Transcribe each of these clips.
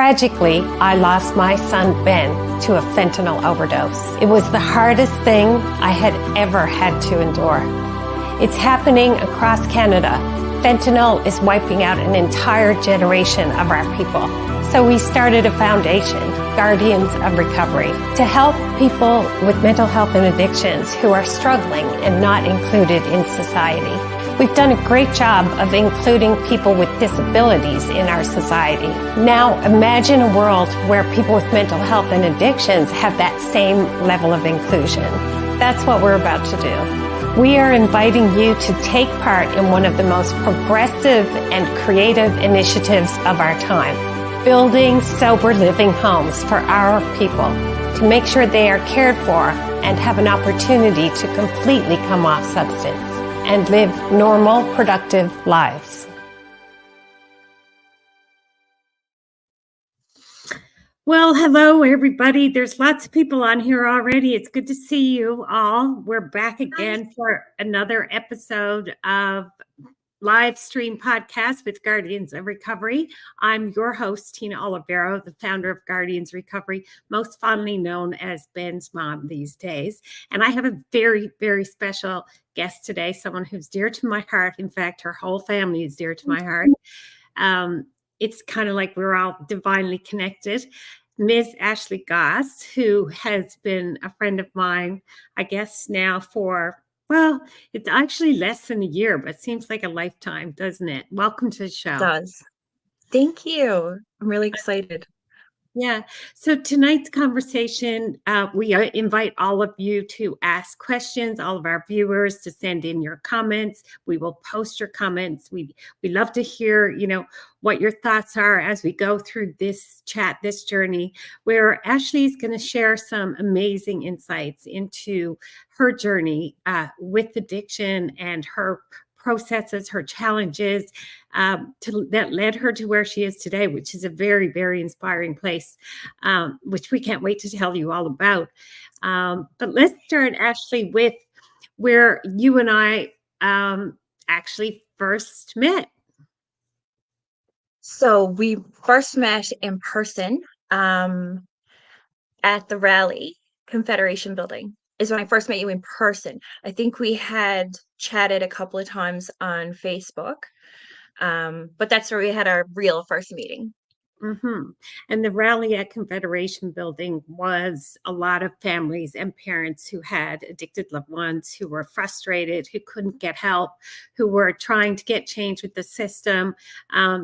Tragically, I lost my son, Ben, to a fentanyl overdose. It was the hardest thing I had ever had to endure. It's happening across Canada. Fentanyl is wiping out an entire generation of our people. So we started a foundation, Guardians of Recovery, to help people with mental health and addictions who are struggling and not included in society. We've done a great job of including people with disabilities in our society. Now imagine a world where people with mental health and addictions have that same level of inclusion. That's what we're about to do. We are inviting you to take part in one of the most progressive and creative initiatives of our time, building sober living homes for our people to make sure they are cared for and have an opportunity to completely come off substance and live normal, productive lives. Well, hello, everybody. There's lots of people on here already. It's good to see you all. We're back again for another episode of live stream podcast with Guardians of Recovery. I'm your host, Tina Olivero, the founder of Guardians Recovery, most fondly known as Ben's mom these days. And I have a very, very special guest today, someone who's dear to my heart. In fact, her whole family is dear to my heart. It's kind of like we're all divinely connected. Ms. Ashley Gosse, who has been a friend of mine, I guess now for, well, it's actually less than a year, but it seems like a lifetime, doesn't it? Welcome to the show. It does. Thank you. I'm really excited. Yeah. So tonight's conversation, we invite all of you to ask questions, all of our viewers to send in your comments. We will post your comments. We love to hear, what your thoughts are as we go through this chat, this journey, where Ashley is going to share some amazing insights into her journey with addiction and her processes, her challenges that led her to where she is today, which is a very, very inspiring place, which we can't wait to tell you all about. But let's start, Ashley, with where you and I actually first met. So we first met in person at the rally, Confederation Building, is when I first met you in person. I think we had chatted a couple of times on Facebook, but that's where we had our real first meeting. Mm-hmm. And the rally at Confederation Building was a lot of families and parents who had addicted loved ones, who were frustrated, who couldn't get help, who were trying to get change with the system.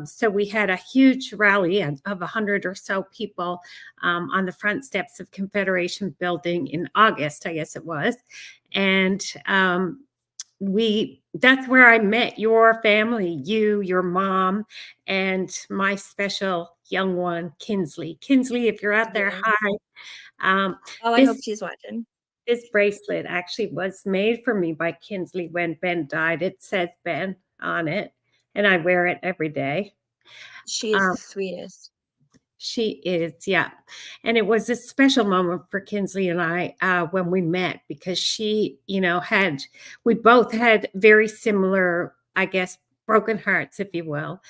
So we had a huge rally of 100 or so people on the front steps of Confederation Building in August, I guess it was. And that's where I met your family, you, your mom, and my special young one, Kinsley. Kinsley, if you're out there, hi. I hope she's watching. This bracelet actually was made for me by Kinsley when Ben died. It says Ben on it, and I wear it every day. She is the sweetest. She is, yeah. And it was a special moment for Kinsley and I when we met, because she, we both had very similar, I guess, broken hearts, if you will.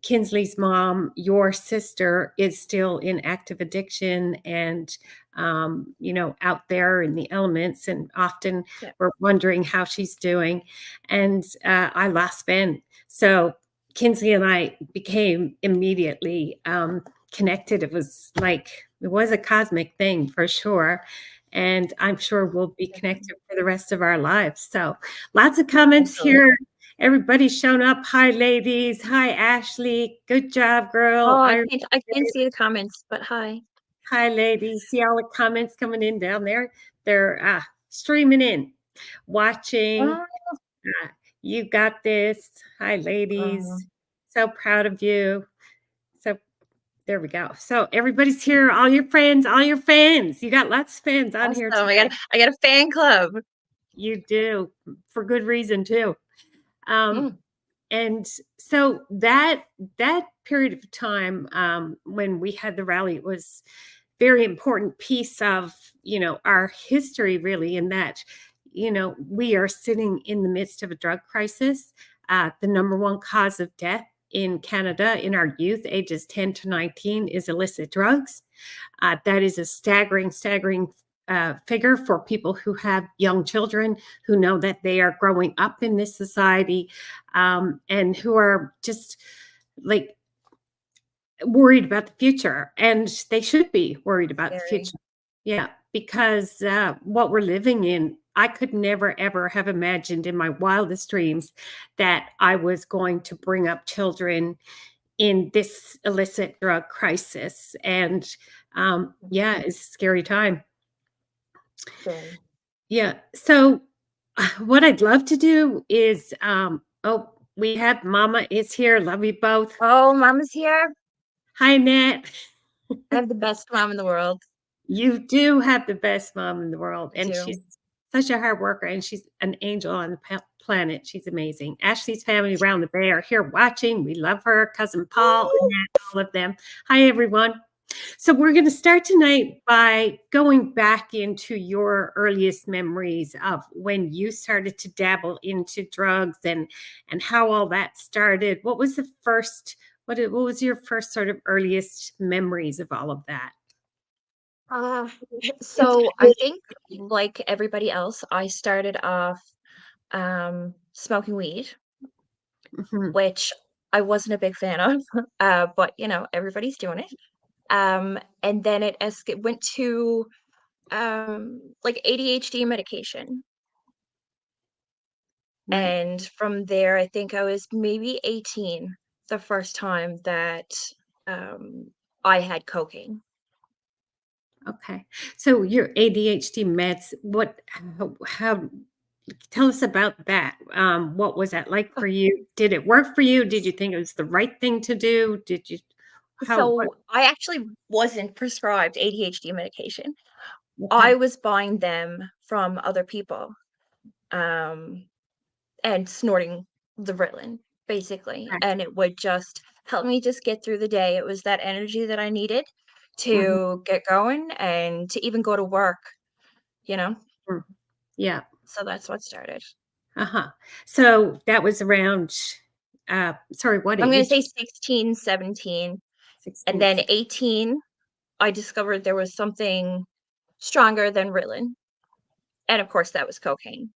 Kinsley's mom, your sister, is still in active addiction and, out there in the elements, and often we're wondering how she's doing. And I lost Ben. So Kinsley and I became immediately connected. It was a cosmic thing for sure. And I'm sure we'll be connected for the rest of our lives. So lots of comments here. Everybody's shown up. Hi, ladies. Hi, Ashley. Good job, girl. Oh, I can't see the comments, but hi. Hi, ladies. See all the comments coming in down there? They're streaming in, watching. You got this. Hi, ladies. So proud of you. So there we go. So everybody's here. All your friends, all your fans. You got lots of fans on here today. I got a fan club. You do, for good reason too. And so that period of time when we had the rally, it was very important piece of, our history, really, in that, we are sitting in the midst of a drug crisis. The number one cause of death in Canada in our youth, ages 10 to 19, is illicit drugs. That is a staggering figure for people who have young children who know that they are growing up in this society, and who are just like worried about the future. And they should be worried about the Scary. future. Yeah, because what we're living in, I could never, ever have imagined in my wildest dreams that I was going to bring up children in this illicit drug crisis. And yeah, it's a scary time. Very. Yeah. So, what I'd love to do is, oh, we have Mama is here. Love you both. Oh, mama's here. Hi, Nat. I have the best mom in the world. You do have the best mom in the world, I and do. she's such a hard worker, and she's an angel on the planet. She's amazing. Ashley's family around the bay are here watching. We love her. Cousin Paul, Annette, all of them. Hi, everyone. So we're going to start tonight by going back into your earliest memories of when you started to dabble into drugs, and how all that started. What was the first? What was your first sort of earliest memories of all of that? Uh, so I think like everybody else, I started off smoking weed, Mhm. which I wasn't a big fan of. But everybody's doing it. And then it went to like ADHD medication. Right. And from there, I think I was maybe 18 the first time that um I had cocaine. Okay. So your ADHD meds, how tell us about that. What was that like for you? Did it work for you? Did you think it was the right thing to do? Did you what So I actually wasn't prescribed ADHD medication. I okay. was buying them from other people, um, and snorting the Ritalin, basically, Okay. and it would just help me just get through the day. It was that energy that I needed Mhm, to get going and to even go to work, you know? mm. Yeah. So that's what started. Uh-huh. So that was around sorry, what I'm gonna age? say 16, 17, and 16. then 18, I discovered there was something stronger than Ritalin, and of course, that was cocaine.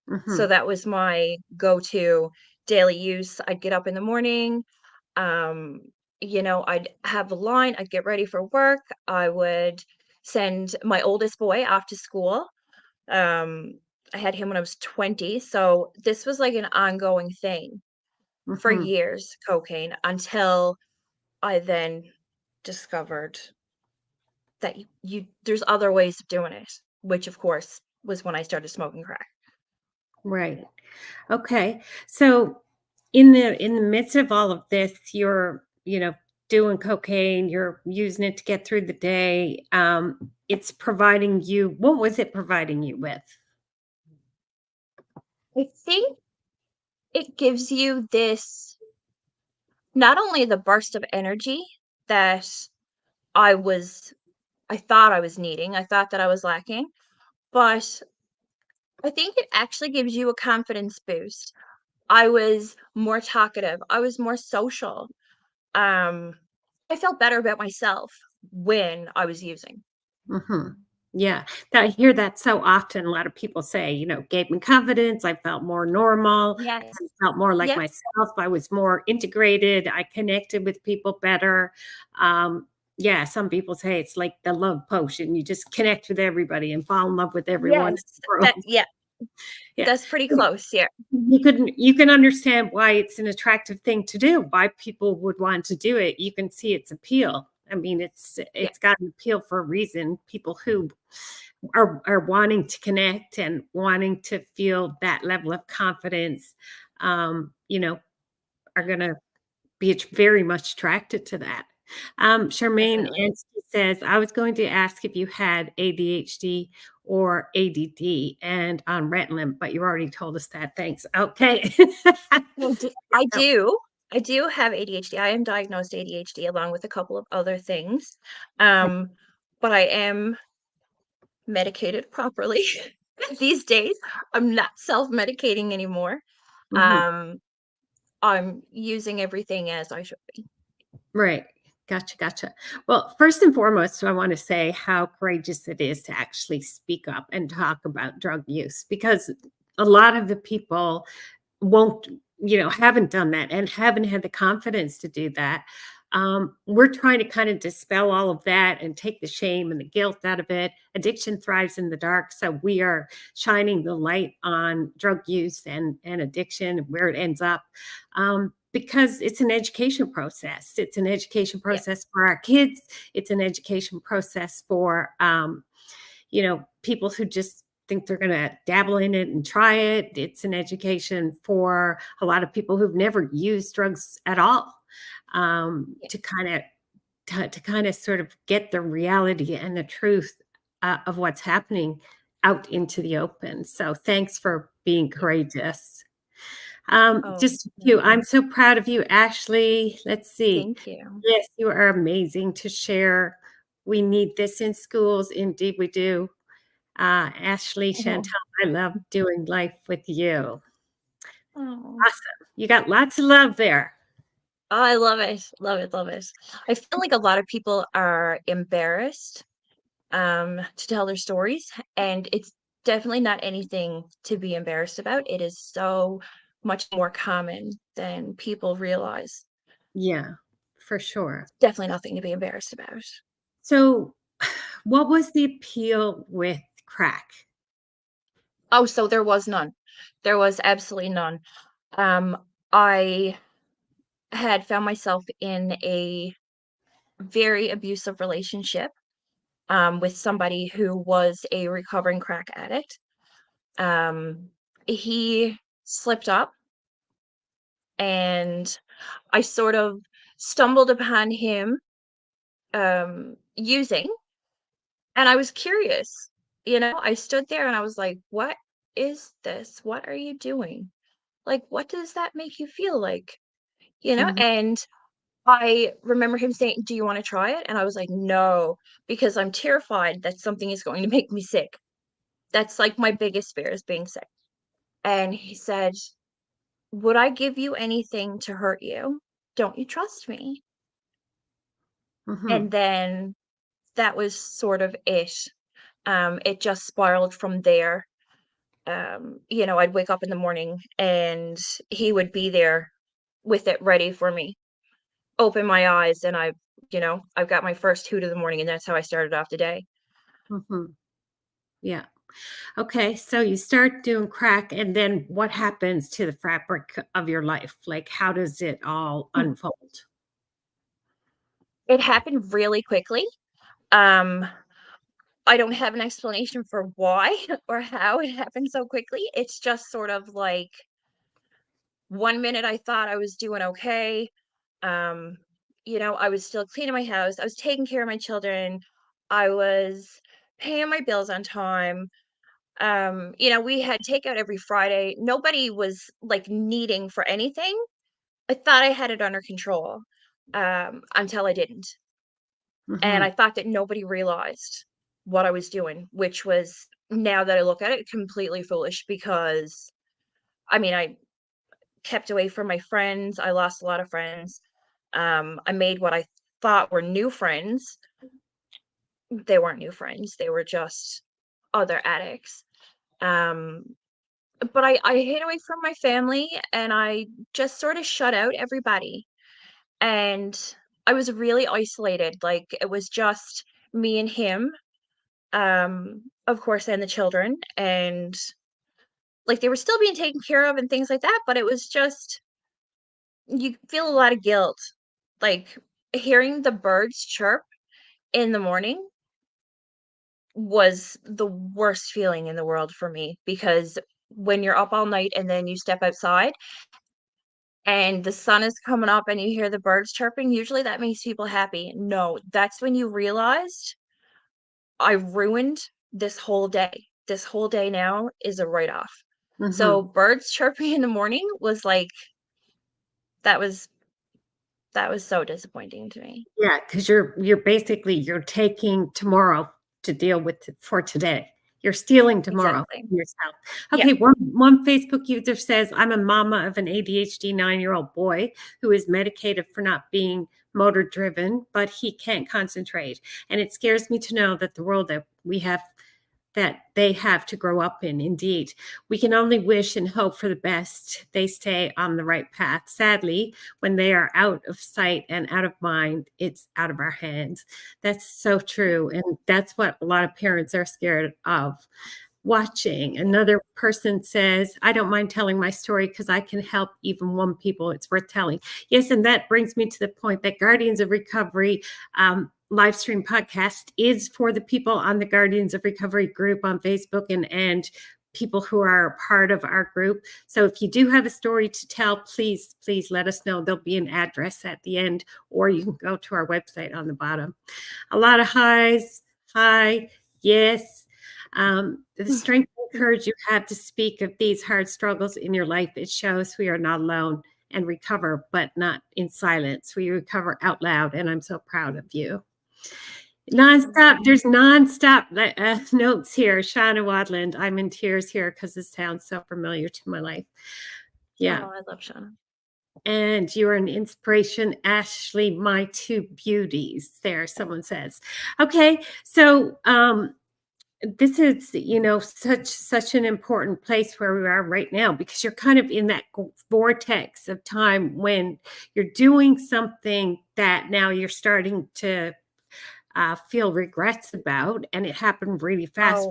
So Mhm. that was my go-to daily use. I'd get up in the morning, um, I'd have a line, I'd get ready for work, I would send my oldest boy off to school. Um, I had him when I was 20, so this was like an ongoing thing for Mhm. years, cocaine, until I then discovered that there's other ways of doing it, which of course was when I started smoking crack. Right. Okay. So in the midst of all of this, you're, doing cocaine, you're using it to get through the day. It's providing you, what was it providing you with? I think it gives you this not only the burst of energy that I was I thought I was needing, I thought that I was lacking, but I think it actually gives you a confidence boost. I was more talkative, I was more social. Um, I felt better about myself when I was using. Mhm. Yeah, I hear that so often. A lot of people say, gave me confidence. I felt more normal. Yes. I felt more like Yep. myself. I was more integrated. I connected with people better. Yeah, some people say it's like the love potion. You just connect with everybody and fall in love with everyone in Yes. the world. Yeah, Yeah. that's pretty close, yeah. You can understand why it's an attractive thing to do, why people would want to do it. You can see its appeal. I mean, it's Yeah. it's got an appeal for a reason. People who are wanting to connect and wanting to feel that level of confidence, um, you know, are gonna be very much attracted to that. Charmaine Definitely. Anstey says, I was going to ask if you had ADHD or ADD and on Ritalin, but you already told us that. Thanks. Okay. I do. I do have ADHD. I am diagnosed ADHD along with a couple of other things. Um, but I am medicated properly these days. I'm not self-medicating anymore. Mhm. Um, I'm using everything as I should be. Right. Gotcha, gotcha. Well, first and foremost, I want to say how courageous it is to actually speak up and talk about drug use, because a lot of the people won't, haven't done that and haven't had the confidence to do that. We're trying to kind of dispel all of that and take the shame and the guilt out of it. Addiction thrives in the dark. So we are shining the light on drug use and addiction and where it ends up. Because it's an education process. It's an education Yeah. process for our kids. It's an education process for, people who just think they're going to dabble in it and try it. It's an education for a lot of people who've never used drugs at all, Yeah. to kind of sort of get the reality and the truth of what's happening out into the open. So thanks for being Yeah. courageous. Oh, Just a few. no. I'm so proud of you, Ashley. Let's see. Thank you. Yes, you are amazing to share. We need this in schools. Indeed, we do. Ashley, Oh. Chantal, I love doing life with you. Oh. Awesome. You got lots of love there. I love it. Love it, love it. I feel like a lot of people are embarrassed, to tell their stories, and it's definitely not anything to be embarrassed about. It is so much more common than people realize. Yeah, for sure. Definitely nothing to be embarrassed about. So, what was the appeal with crack? Oh, so there was none. There was absolutely none. I had found myself in a very abusive relationship, with somebody who was a recovering crack addict. Um, he slipped up, and I sort of stumbled upon him, using, and I was curious. I stood there and I was like, "What is this? What are you doing? Like, what does that make you feel like?" Mhm, And I remember him saying, "Do you wanna try it?" And I was like, "No, because I'm terrified that something is going to make me sick." That's, like, my biggest fear is being sick. And he said, "Would I give you anything to hurt you? Don't you trust me?" mhm, And then that was sort of it. It just spiraled from there. I'd wake up in the morning and he would be there with it ready for me. Open my eyes and I've got my first hoot of the morning and that's how I started off the day. mhm. Yeah. Okay, so you start doing crack, and then what happens to the fabric of your life? Like, how does it all unfold? It happened really quickly. Um, I don't have an explanation for why or how it happened so quickly. It's just sort of like one minute I thought I was doing okay. Um, I was still cleaning my house. I was taking care of my children. I was paying my bills on time. We had takeout every Friday. Nobody was like needing for anything. I thought I had it under control, until I didn't. And Mhm, I thought that nobody realized what I was doing, which was, now that I look at it, completely foolish because I kept away from my friends. I lost a lot of friends. I made what I thought were new friends. They weren't new friends. They were just other addicts. Um, but I hid away from my family and I just sort of shut out everybody. And I was really isolated. Like it was just me and him, of course, and the children. And like they were still being taken care of and things like that. But it was just, you feel a lot of guilt. Like hearing the birds chirp in the morning was the worst feeling in the world for me because when you're up all night and then you step outside and the sun is coming up and you hear the birds chirping, usually that makes people happy. No, that's when you realized I ruined this whole day. This whole day now is a write off. So mhm. birds chirping in the morning was like that was that was so disappointing to me. Yeah, because you're basically you're taking tomorrow to deal with for today. You're stealing tomorrow Exactly. from yourself. Yeah. Okay, one Facebook user says, I'm a mama of an ADHD 9-year-old boy who is medicated for not being motor driven, but he can't concentrate. And it scares me to know that the world that they have to grow up in. Indeed, we can only wish and hope for the best they stay on the right path. Sadly, when they are out of sight and out of mind, it's out of our hands. That's so true. And that's what a lot of parents are scared of. Watching. Another person says, I don't mind telling my story because I can help even one people. It's worth telling. Yes, and that brings me to the point that Guardians of Recovery live stream podcast is for the people on the Guardians of Recovery group on Facebook and people who are a part of our group. So if you do have a story to tell, please let us know. There'll be an address at the end, or you can go to our website on the bottom. A lot of highs. Hi, yes. The strength and courage you have to speak of these hard struggles in your life, it shows we are not alone and recover, but not in silence. We recover out loud, and I'm so proud of you. Nonstop. There's nonstop notes here. Shauna Wadland. I'm in tears here because this sounds so familiar to my life. Yeah. Oh, I love Shauna. And you're an inspiration, Ashley, my two beauties. There, someone says. Okay, so this is, such an important place where we are right now, because you're kind of in that vortex of time when you're doing something that now you're starting to feel regrets about, and it happened really fast. Oh,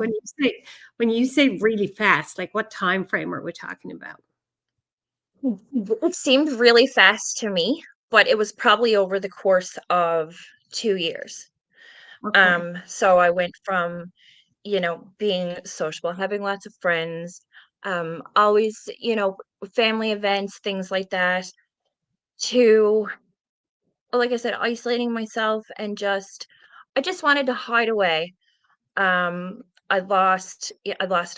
When you say really fast, like what time frame are we talking about? it seemed really fast to me, but it was probably over the course of 2 years. Okay. So I went from, being sociable, having lots of friends, always, family events, things like that, to, like I said, isolating myself and I just wanted to hide away. I lost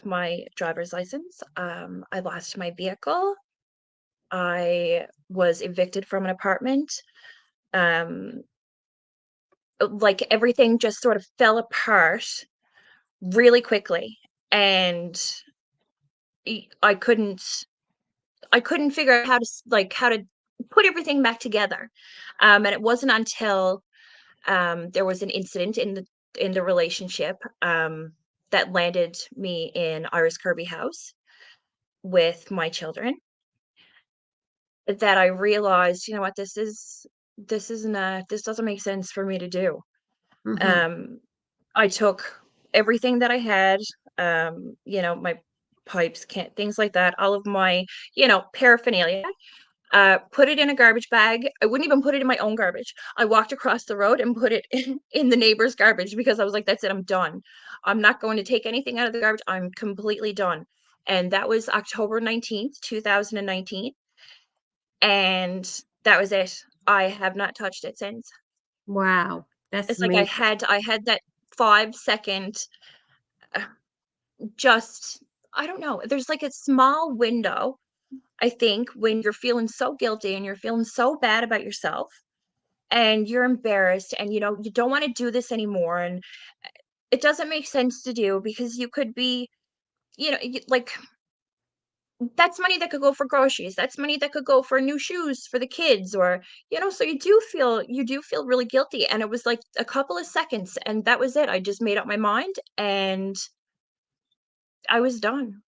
my driver's license. I lost my vehicle. I was evicted from an apartment. Um, like everything just sort of fell apart really quickly, and I I couldn't I couldn't figure out how to put everything back together. And it wasn't until there was an incident in the relationship that landed me in Iris Kirby House with my children, that I realized, you know what, this doesn't make sense for me to do. Hmm. Um, I took everything that I had, my pipes, can things like that, all of my, paraphernalia, put it in a garbage bag. I wouldn't even put it in my own garbage. I walked across the road and put it in the neighbor's garbage because I was like, that's it, I'm done. I'm not going to take anything out of the garbage. I'm completely done. And that was October 19th, 2019. And that was it. I have not touched it since. Wow, that's It's like amazing. I had that 5-second, uh, just I don't know. There's like a small window, I think, when you're feeling so guilty and you're feeling so bad about yourself and you're embarrassed and you don't want to do this anymore, and it doesn't make sense to do because you could be, like, that's money that could go for groceries. That's money that could go for new shoes for the kids, or so you do feel really guilty, and it was like a couple of seconds and that was it. I just made up my mind and I was done.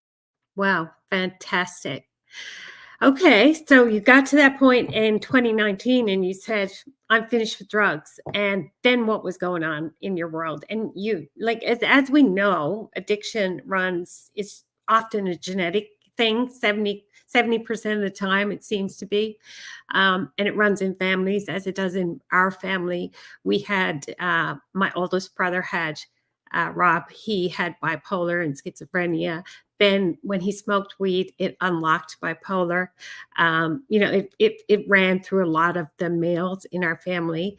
Wow, fantastic. Okay, so you got to that point in 2019 and you said, I'm finished with drugs. And then what was going on in your world? And you, like, as we know, addiction runs, is often a genetic thing, 70% of the time, it seems to be. And it runs in families, as it does in our family. We had, my oldest brother had, Rob, he had bipolar and schizophrenia. Then when he smoked weed, it unlocked bipolar. It ran through a lot of the males in our family.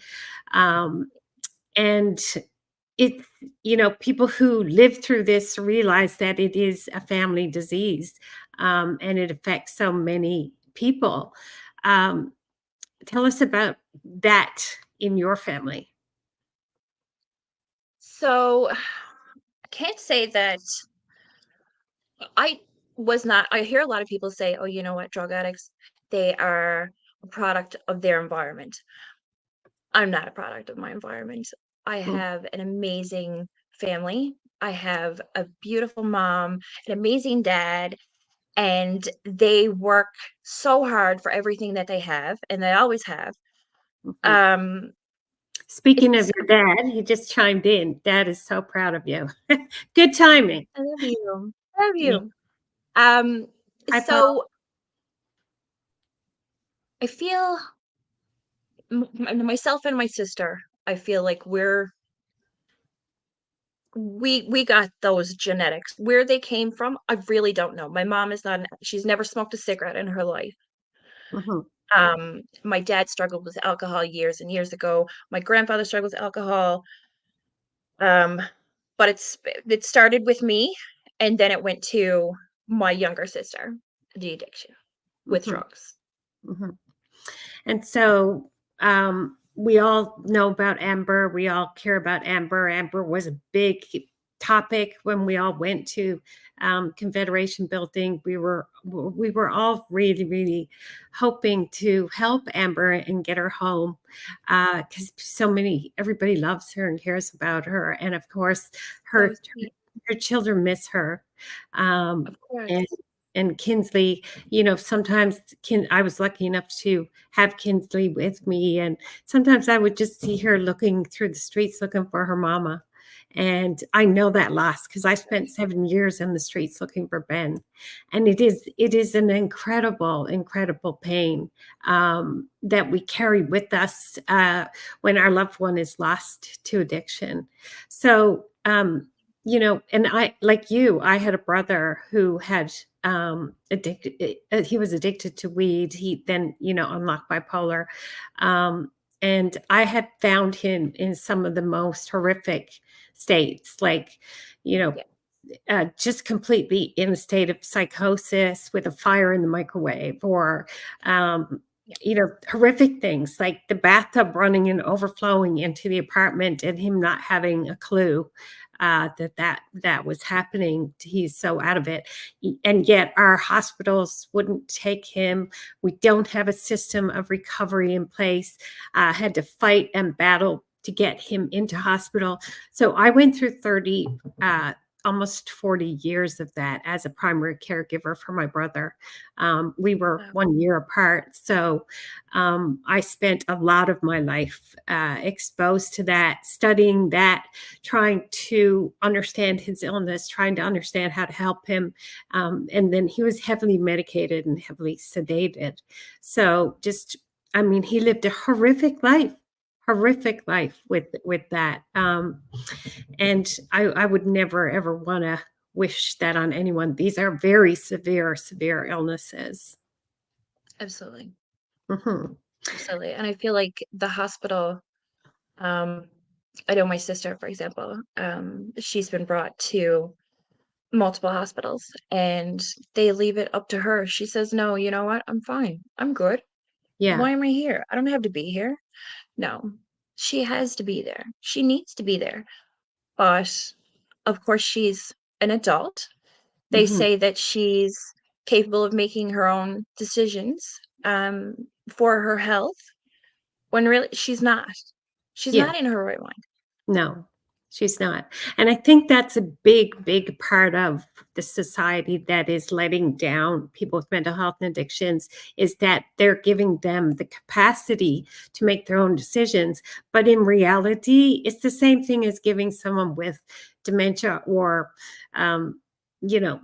And it, people who live through this realize that it is a family disease, and it affects so many people. Um, Tell us about that in your family. So I can't say that I was not I hear a lot of people say, "Oh, you know what? Drug addicts, they are a product of their environment." I'm not a product of my environment. I Mm, have an amazing family. I have a beautiful mom, an amazing dad, and they work so hard for everything that they have, and they always have. mhm. Um, Speaking of it's your dad, he just chimed in. Dad is so proud of you. Good timing. I love you. I love Yeah. you. Um, Hi, Paul. so I feel myself and my sister, I feel like we got those genetics. Where they came from, I really don't know. My mom is not she's never smoked a cigarette in her life. Mhm, My dad struggled with alcohol years and years ago. My grandfather struggled with alcohol. Um, but it started with me, and then it went to my younger sister, the addiction with mhm, drugs. mhm. And so, we all know about Amber. We all care about Amber. Amber was a big topic when we all went to Confederation Building. We were all really, really hoping to help Amber and get her home because everybody loves her and cares about her, and of course, So her sweet. her children miss her. Um, Of and course. and Kinsley, sometimes I was lucky enough to have Kinsley with me, and sometimes I would just see her looking through the streets looking for her mama. And I know that loss because I spent 7 years in the streets looking for Ben, and it is an incredible, incredible pain that we carry with us when our loved one is lost to addiction. So and I, like you, I had a brother who had he was addicted to weed. He then, unlocked bipolar. Um, and I had found him in some of the most horrific states, like, you know, Yeah, just completely in a state of psychosis with a fire in the microwave, or um, yeah. horrific things like the bathtub running and overflowing into the apartment, and him not having a clue that was happening. He's so out of it, and yet our hospitals wouldn't take him. We don't have a system of recovery in place. Had to fight and battle to get him into hospital. So I went through 30 almost 40 years of that as a primary caregiver for my brother. We were Wow. 1 year apart. So I spent a lot of my life exposed to that, studying that, trying to understand his illness, trying to understand how to help him. And then he was heavily medicated and heavily sedated. So he lived a horrific life with that. And I would never ever want to wish that on anyone. These are very severe, severe illnesses. Absolutely. Hmm. Absolutely. And I feel like the hospital, um, I know my sister, for example, she's been brought to multiple hospitals and they leave it up to her. She says, "No, you know what? I'm fine. I'm good. Yeah. Why am I here? I don't have to be here." No, she has to be there. She needs to be there. But of course, she's an adult. They Hmm. say that she's capable of making her own decisions for her health when really she's not. She's Yeah. not in her right mind. No, she's not. And I think that's a big, big part of the society that is letting down people with mental health and addictions, is that they're giving them the capacity to make their own decisions. But in reality, it's the same thing as giving someone with dementia or, um, you know,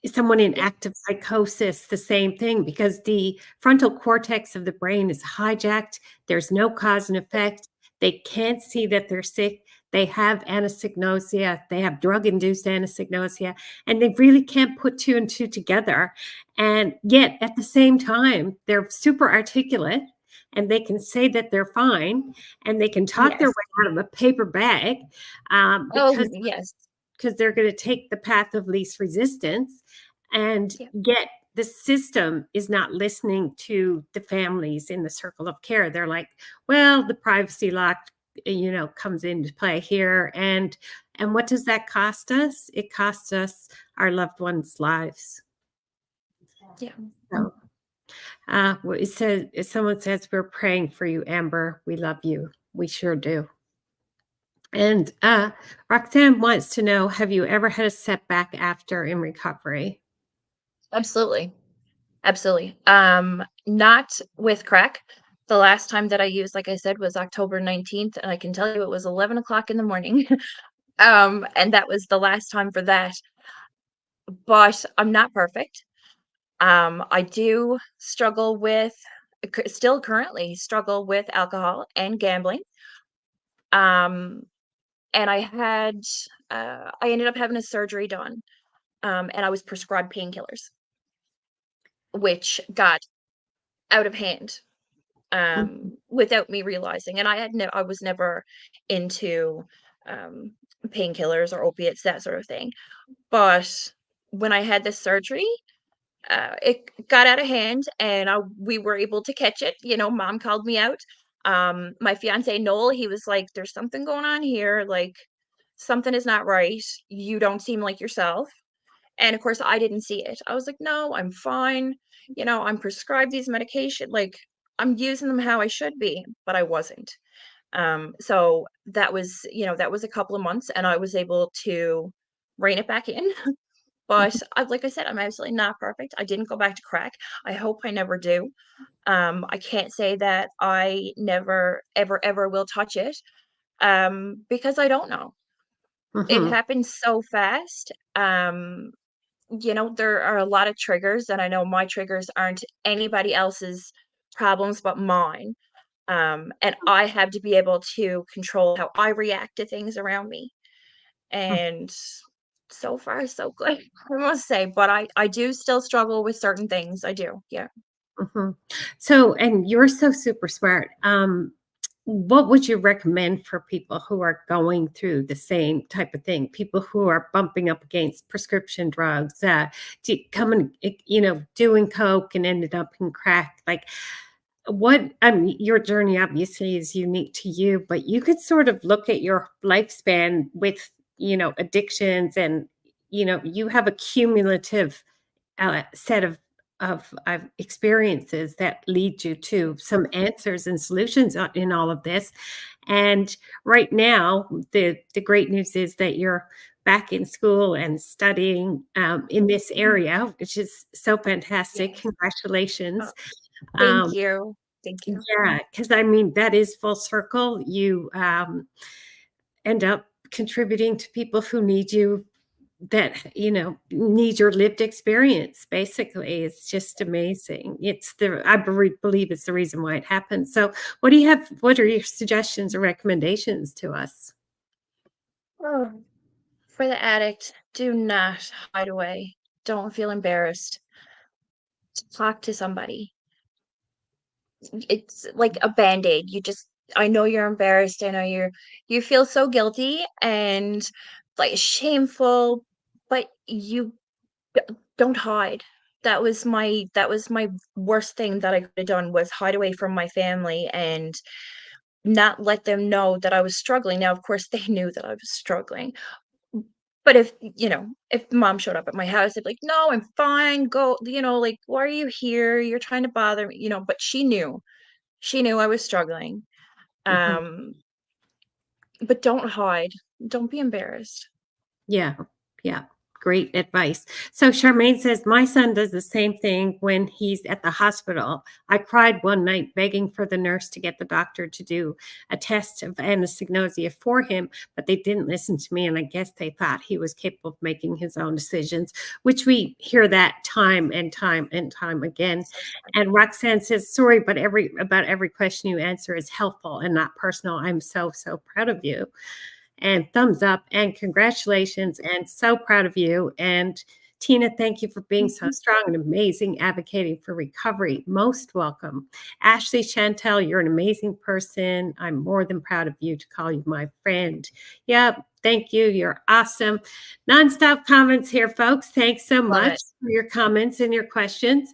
someone in Yeah. active psychosis, the same thing, because the frontal cortex of the brain is hijacked. There's no cause and effect. They can't see that they're sick. They have anosognosia. They have drug induced anosognosia, and they really can't put two and two together. And yet, at the same time, they're super articulate, and they can say that they're fine, and they can talk their Yes. way out of a paper bag Oh, because yes. they're going to take the path of least resistance, and Yeah. yet the system is not listening to the families in the circle of care. They're like, well, the privacy lock comes into play here, And what does that cost us? It costs us our loved ones' lives. Yeah. So, it says, if someone says, we're praying for you, Amber, we love you. We sure do. And Roxanne wants to know, have you ever had a setback after in recovery? Absolutely. Absolutely. Not with crack. The last time that I used, like I said, was October 19th, and I can tell you it was 11 o'clock in the morning. And that was the last time for that. But I'm not perfect. I do struggle with, still currently struggle with alcohol and gambling. Um, and I ended up having a surgery done, and I was prescribed painkillers, which got out of hand, without me realizing. And I was never into um, painkillers or opiates, that sort of thing. But when I had this surgery, it got out of hand, and we were able to catch it. Mom called me out. My fiance Noel, he was like, "There's something going on here. Like, something is not right. You don't seem like yourself." And of course, I didn't see it. I was like, "No, I'm fine. I'm prescribed these medication. Like, I'm using them how I should be," but I wasn't. So that was a couple of months, and I was able to rein it back in. But like I said, I'm absolutely not perfect. I didn't go back to crack. I hope I never do. I can't say that I never, ever, ever will touch it, because I don't know. It Mhm, happens so fast. There are a lot of triggers, and I know my triggers aren't anybody else's problems but mine. And I have to be able to control how I react to things around me. And so far, so good, I must say. But I do still struggle with certain things. I do. Yeah. mhm. So, and you're so super smart. What would you recommend for people who are going through the same type of thing? People who are bumping up against prescription drugs, coming, doing coke and ended up in crack. Like, I mean, your journey obviously is unique to you, but you could sort of look at your lifespan with, addictions, and, you have a cumulative set of experiences that lead you to some answers and solutions in all of this. And right now, the great news is that you're back in school and studying in this area, which is so fantastic. Yes. Oh, Congratulations. thank Um, you. Thank you. yeah, because I mean, that is full circle. You end up contributing to people who need you, that need your lived experience. Basically, it's just amazing. Believe it's the reason why it happens. So what are your suggestions or recommendations to us? Oh, for the addict, do not hide away. Don't feel embarrassed. Talk to somebody. It's like a band-aid. I know you're embarrassed. I know you feel so guilty and like shameful, but d- don't hide. That was my worst thing that I could have done, was hide away from my family and not let them know that I was struggling. Now, of course, they knew that I was struggling. But if mom showed up at my house, they'd be like, "No, I'm fine. Go, like, why are you here? You're trying to bother me." But she knew. She knew I was struggling. Mhm. Um, but don't hide. Don't be embarrassed. Yeah. Yeah. Great advice. So Charmaine says, my son does the same thing when he's at the hospital. I cried one night begging for the nurse to get the doctor to do a test of anesognosia for him, but they didn't listen to me. And I guess they thought he was capable of making his own decisions, which we hear that time and time and time again. So sad. And Roxanne says, sorry, but about every question you answer is helpful and not personal. I'm so, so proud of you, and thumbs up and congratulations, and so proud of you. And Tina, thank you for being so Mhm. strong and amazing, advocating for recovery. Most welcome. Ashley Chantel, you're an amazing person. I'm more than proud of you to call you my friend. Yep. Thank you. You're awesome. Nonstop comments here, folks. Thanks so Love much it. for your comments and your questions.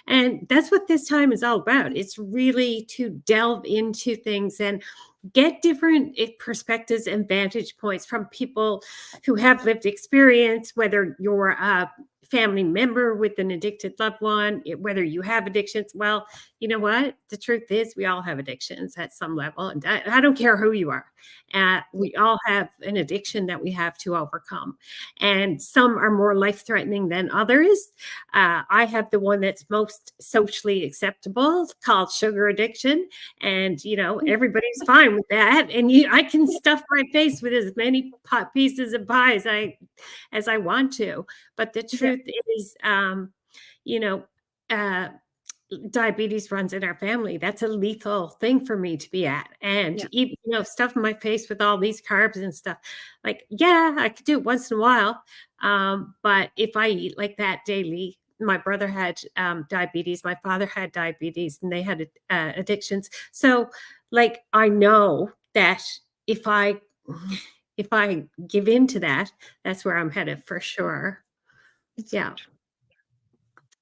And that's what this time is all about. It's really to delve into things. And get different perspectives and vantage points from people who have lived experience, whether you're a family member with an addicted loved one, whether you have addictions. Well, you know what? The truth is, we all have addictions at some level. And I don't care who you are. We all have an addiction that we have to overcome. And some are more life threatening than others. I have the one that's most socially acceptable called sugar addiction. And, everybody's fine with that. And I can stuff my face with as many pieces of pie as I want to. But the Yeah. truth is, you know, uh, diabetes runs in our family. That's a lethal thing for me to be at. And Yeah. even, stuffing my face with all these carbs and stuff, like, yeah, I could do it once in a while. But if I eat like that daily, my brother had diabetes, my father had diabetes, and they had addictions. So, like, I know that if I if I give in to that, that's where I'm headed for sure. It's Yeah.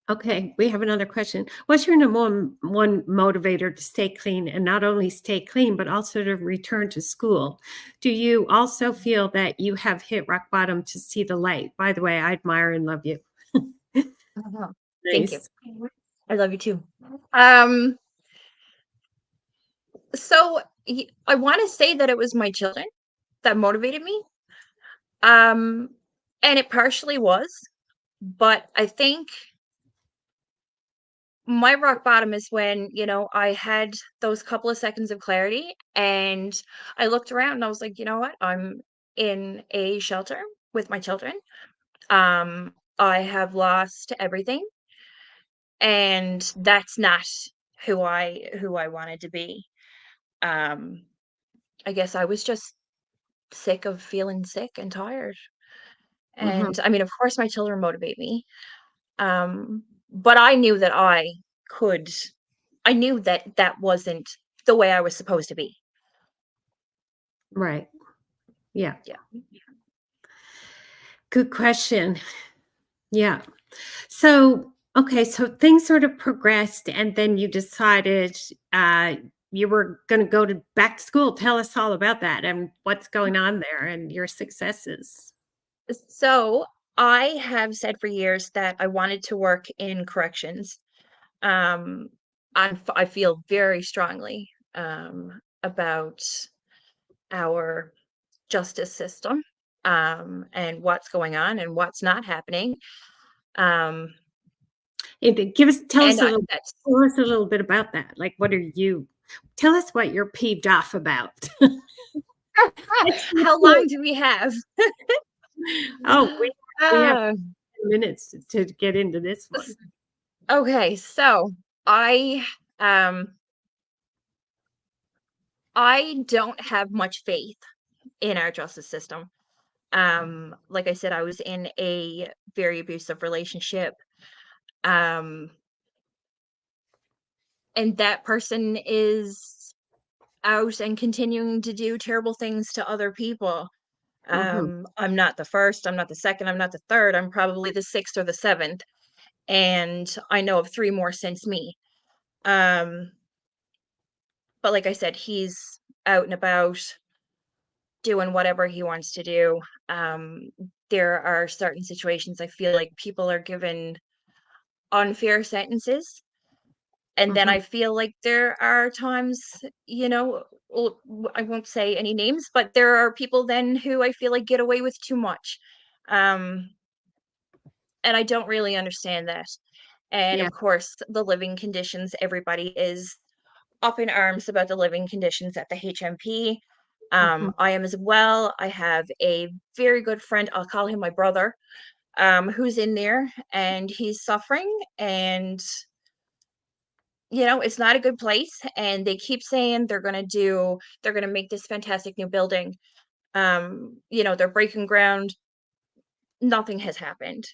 Okay, we have another question. What's your number one motivator to stay clean, and not only stay clean, but also to return to school? Do you also feel that you have hit rock bottom to see the light? By the way, I admire and love you. uh-huh. Thank you. Nice. I love you too. Um, so I want to say that it was my children that motivated me. Um, and it partially was, but I think my rock bottom is when, I had those couple of seconds of clarity and I looked around and I was like, you know what? I'm in a shelter with my children. I have lost everything and that's not who I wanted to be. Um, I guess I was just sick of feeling sick and tired. Mhm. And I mean, of course my children motivate me. But I knew that could I knew that that wasn't the way I was supposed to be. Right. Yeah. Yeah. Good question. Yeah. So, okay, so things sort of progressed, and then you decided you were going to go to back to school. Tell us all about that and what's going on there and your successes. So, I have said for years that I wanted to work in corrections. Um, I feel very strongly, about our justice system, and what's going on and what's not happening. Um, Tell us and a I little, that's tell us a little bit about that. Like, what are you? Tell us what you're peeved off about. Let's get How to it. long do we have? Oh, we have Uh, 10 minutes to get into this one. s okay, so I, um, I don't have much faith in our justice system. Like I said, I was in a very abusive relationship, um, and that person is out and continuing to do terrible things to other people. Hmm. I'm not the first, I'm not the second, I'm not the third, I'm probably the sixth or the seventh, and I know of 3 more since me. Um, but like I said, he's out and about doing whatever he wants to do. Um, there are certain situations I feel like people are given unfair sentences. And then I Hmm. feel like there are times, well, I won't say any names, but there are people then who I feel like get away with too much. Um, and I don't really understand that. And Yeah. of course, the living conditions, everybody is up in arms about the living conditions at the HMP. Hmm. I am as well. I have a very good friend, I'll call him my brother, who's in there and he's suffering and it's not a good place and they keep saying they're going to make this fantastic new building. They're breaking ground. Nothing has happened.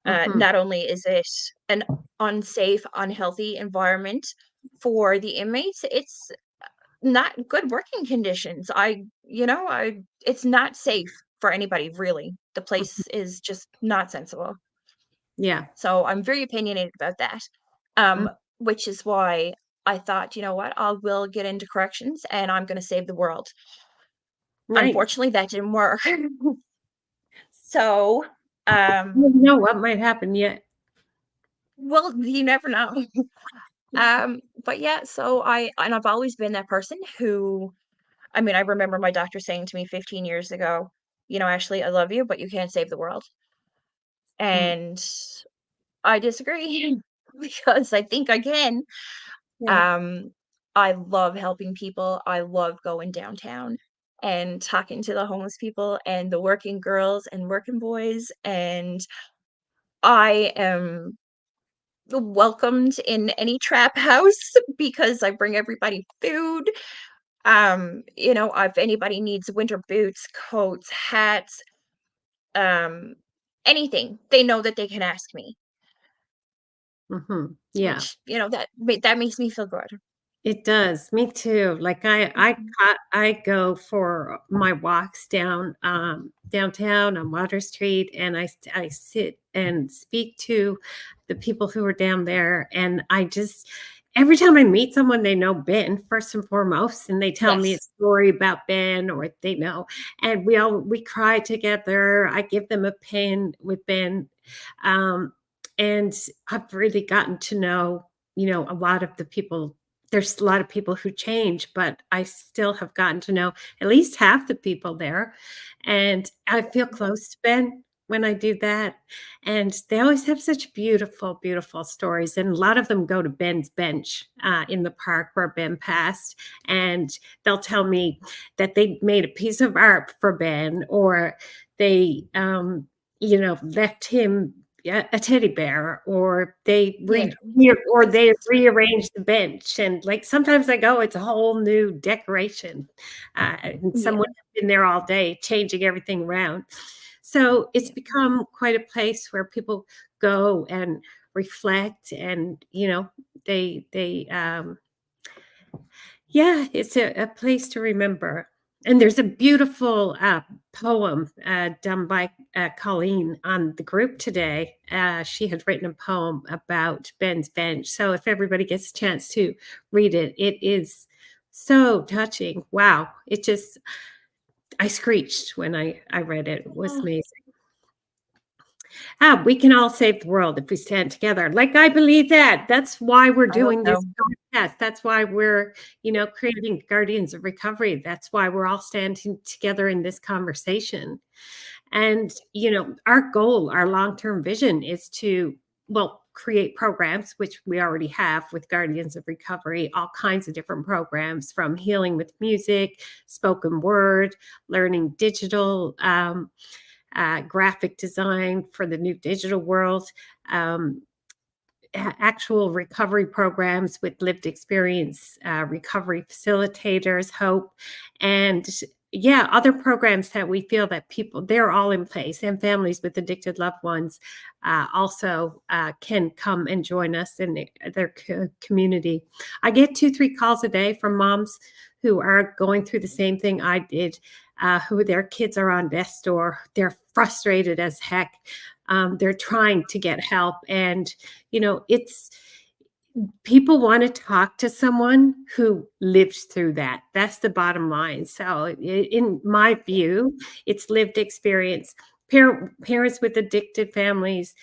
Hmm. Not only is it an unsafe, unhealthy environment for the inmates, it's not good working conditions. It's not safe for anybody really. The place is just not sensible. Yeah. So I'm very opinionated about that. Um, which is why I thought, you know what, I will get into corrections and I'm going to save the world. Right. Unfortunately, that didn't work. So, You um, never know what might happen yet. well, you never know. But yeah, so I've always been that person who, I mean, I remember my doctor saying to me 15 years ago, you know, Ashley, I love you, but you can't save the world. Mm, And I disagree because I think I can. yeah. Um, I love helping people. I love going downtown and talking to the homeless people and the working girls and working boys. And I am welcomed in any trap house because I bring everybody food. You know, if anybody needs winter boots, coats, hats, um, anything, they know that they can ask me, Yeah. which, you know, that makes me feel good. It does. Me too. Like Mhm. I go for my walks downtown on Water Street, and I sit and speak to the people who are down there, and I just every time I meet someone, they know Ben first and foremost, and they tell me a Yes. story about Ben, or they know, and we cry together. I give them a pin with Ben, um, and I've really gotten to know a lot of the people. There's a lot of people who change, but I still have gotten to know at least half the people there. And I feel close to Ben when I do that. And they always have such beautiful, beautiful stories. And a lot of them go to Ben's bench in the park where Ben passed. And they'll tell me that they made a piece of art for Ben, or they, left him a teddy bear, or Yeah. That's they sweet. rearrange the bench, and like sometimes I go, it's a whole new decoration, and Yeah. someone has been there all day changing everything around. So it's Yeah. become quite a place where people go and reflect, and they yeah, it's a place to remember. And there's a beautiful poem done by Colleen on the group today. She had written a poem about Ben's bench. So if everybody gets a chance to read it, it is so touching. Wow. I screeched when I read it. It was Oh, amazing. We can all save the world if we stand together. Like, I believe that. That's why we're I hope doing this so. podcast. That's why we're, creating Guardians of Recovery. That's why we're all standing together in this conversation. And, our goal, our long-term vision is to, well, create programs, which we already have with Guardians of Recovery, all kinds of different programs, from healing with music, spoken word, learning digital, graphic design for the new digital world, um, actual recovery programs with lived experience, recovery facilitators, hope, and yeah, other programs that we feel that people, they're all in place, and families with addicted loved ones also can come and join us in their community. I get 2-3 calls a day from moms who are going through the same thing I did, who their kids are on death's door. They're frustrated as heck. They're trying to get help, and it's people want to talk to someone who lived through that. That's the bottom line. So, in my view, it's lived experience. Parents with addicted families,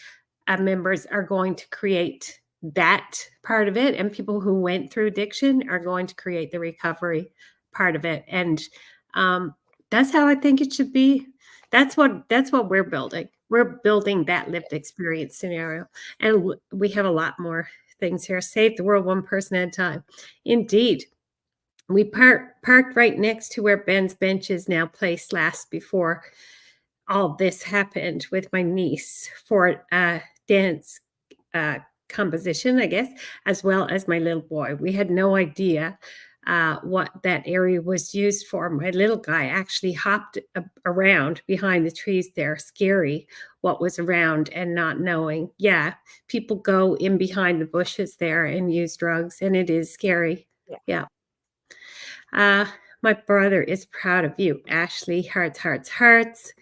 members are going to create that part of it, and people who went through addiction are going to create the recovery part of it. And um, that's how I think it should be. That's what we're building. We're building that lived experience scenario, and we have a lot more things here. Save the world one person at a time. Indeed. We parked right next to where Ben's bench is now placed last before all this happened with my niece for dance uh, composition, I guess, as well as my little boy. We had no idea what that area was used for. My little guy actually hopped around behind the trees there, scary what was around and not knowing. Yeah, people go in behind the bushes there and use drugs, and it is scary. Yeah. Yeah. Uh, my brother is proud of you, Ashley. Hearts, hearts, hearts.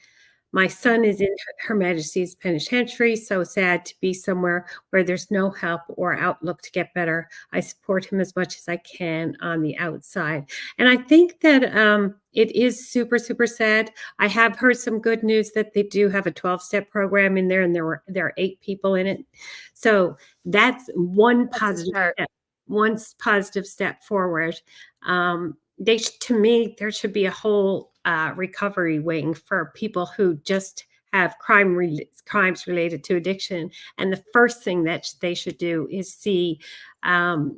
My son is in Her Majesty's Penitentiary. So sad to be somewhere where there's no help or outlook to get better. I support him as much as I can on the outside. And I think that it is super, super sad. I have heard some good news that they do have a 12-step program in there, and there are 8 people in it. So that's one That's a positive start. step, one positive step forward. To me, there should be a whole recovery wing for people who just have crimes related to addiction. And the first thing that they should do is see, a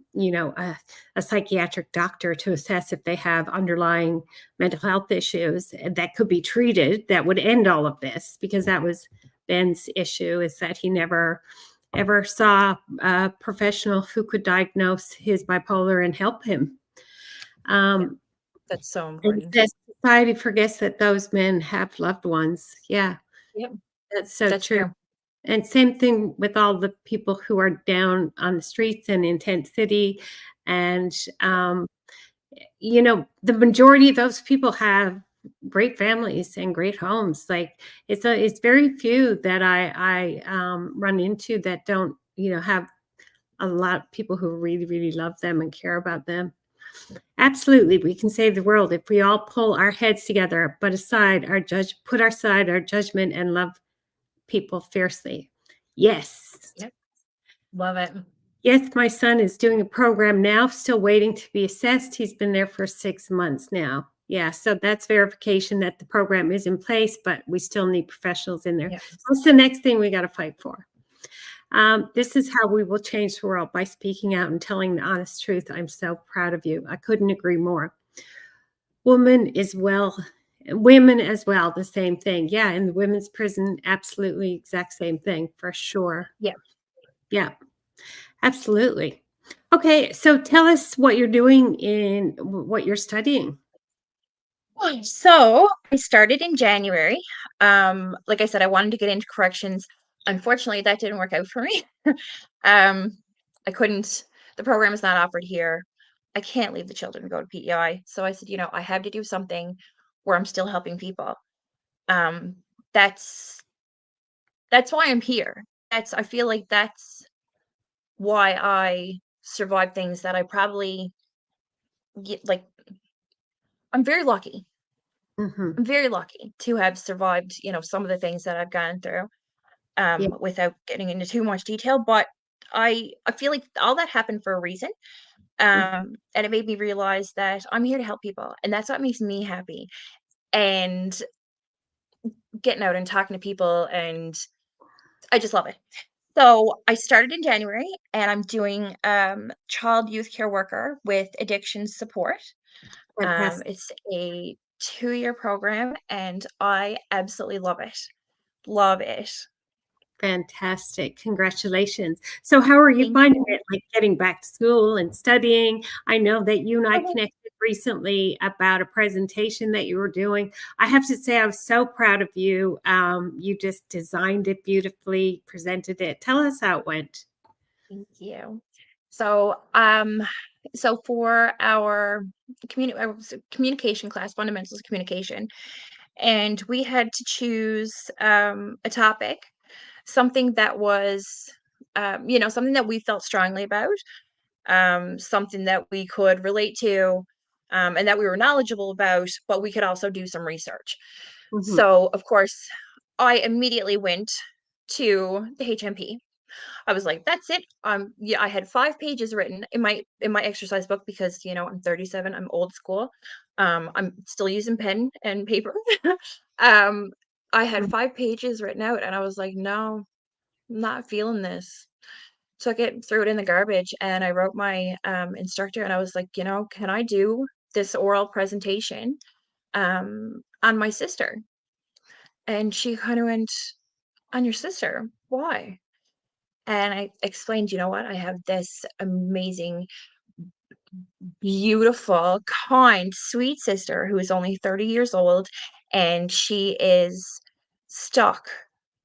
psychiatric doctor to assess if they have underlying mental health issues that could be treated that would end all of this, because that was Ben's issue, is that he never ever saw a professional who could diagnose his bipolar and help him. That's so And important. that society forgets that those men have loved ones. Yeah, Yep, that's so that's true. true. And same thing with all the people who are down on the streets and in Tent City. And, the majority of those people have great families and great homes. Like it's very few that I run into that don't, have a lot of people who really, really love them and care about them. Absolutely, we can save the world if we all pull our heads together, put aside our judgment and love people fiercely. Yes. Yep, love it. Yes, my son is doing a program now, still waiting to be assessed. He's been there for 6 months now. Yeah, so that's verification that the program is in place, but we still need professionals in there. Yep. That's the next thing we got to fight for. This is how we will change the world, by speaking out and telling the honest truth. I'm so proud of you. I couldn't agree more. Women as well, the same thing. Yeah, in the women's prison, absolutely exact same thing for sure. Yeah. Yeah, absolutely. Okay, so tell us what you're doing in what you're studying. So I started in January. Like I said, I wanted to get into corrections. Unfortunately, that didn't work out for me. um, I couldn't. The program is not offered here. I can't leave the children to go to PEI. So I said, I have to do something where I'm still helping people. Um, that's that's why I'm here. I feel like that's why I survived things that I probably like. I'm very lucky. Hmm. I'm very lucky to have survived, some of the things that I've gone through, Yeah. without getting into too much detail. But I feel like all that happened for a reason. Mm. And it made me realize that I'm here to help people, and that's what makes me happy. And getting out and talking to people, and I just love it. So I started in January, and I'm doing child youth care worker with addiction support. Fantastic. It's a 2-year program, and I absolutely love it. Love it. Fantastic. Congratulations. So how are you Thank finding you. it, like getting back to school and studying? I know that you and I Okay. connected recently about a presentation that you were doing. I have to say I was so proud of you. You just designed it beautifully, presented it. Tell us how it went. Thank you. So, for our communication class, fundamentals of communication, and we had to choose a topic, something that was, something that we felt strongly about, something that we could relate to, and that we were knowledgeable about, but we could also do some research. Mhm. So, of course, I immediately went to the HMP. I was like, "That's it." Yeah, I had 5 pages written in my exercise book because, I'm 37, I'm old school. I'm still using pen and paper. Um, I had Mm. 5 pages written out, and I was like, "No, I'm not feeling this." Took it, threw it in the garbage, and I wrote my, instructor, and I was like, "Can I do this oral presentation, on my sister?" And she kinda went, "On your sister? Why?" And I explained, "You know what? I have this amazing, beautiful, kind, sweet sister who is only 30 years old, and she is stuck.